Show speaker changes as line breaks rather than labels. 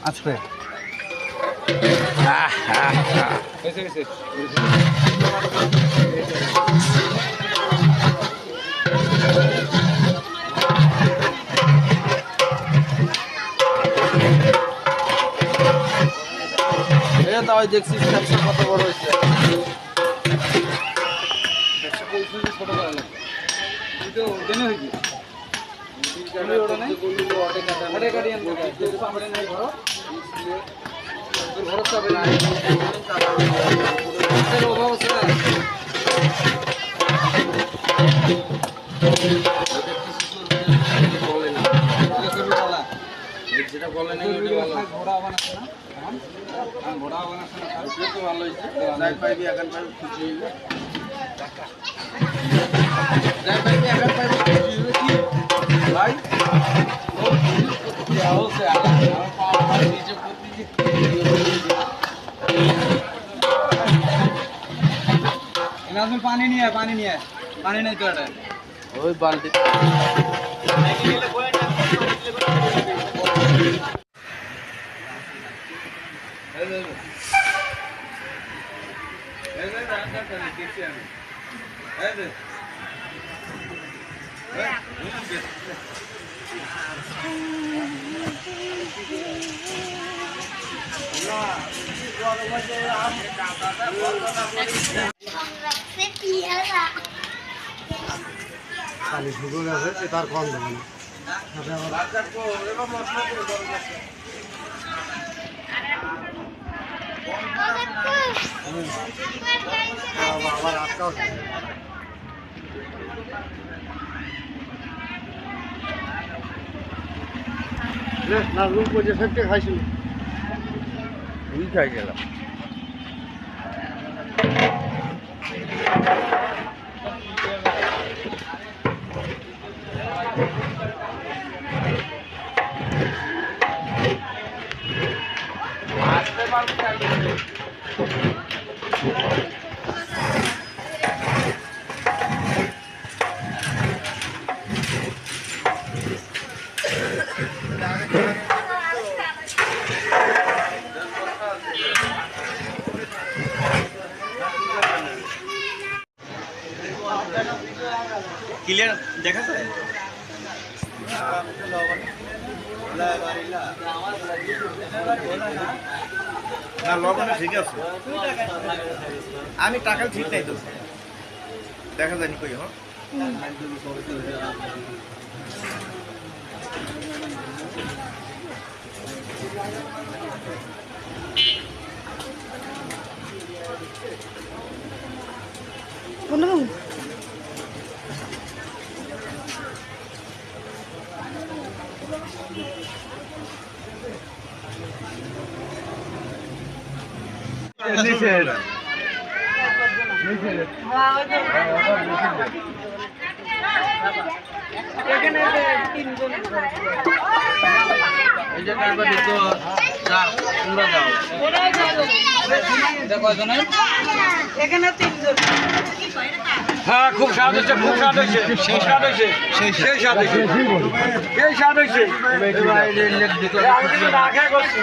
আজকে
তাই দেখছিস ব্যবসা কত বড় হয়েছে। যেটা বলে না ঘোড়া বানাচ্ছে না ঘোড়া বানাচ্ছে না তো ভালো হয়েছে যাই পাইবি এখন পাইবি খুশি হইবে যাই পাইবি এখন পাইবি খুশি হইবে কি ভাই হচ্ছে আমার নিচে পানি নিয়ে পানি নেই তো এটা ওই বালতি
পানি শুকনো আছে তার কম দেবে না আবার আটকাও না রুম করে ফেটে খাইছিল
খাই গেলাম ক্লিয়ার দেখা যায় না লবণ ঠিক আছে আমি টাকা ঠিক নাই তো দেখা যায়নি কই হ্যাঁ
কোনো এখানে তিনজন এই যে কারবার দিতো যাও তোমরা যাও এটা কয়জনের এখানে তিনজন হ্যাঁ খুব স্বাদ হয়েছে সেই স্বাদ হয়েছে আগে করছি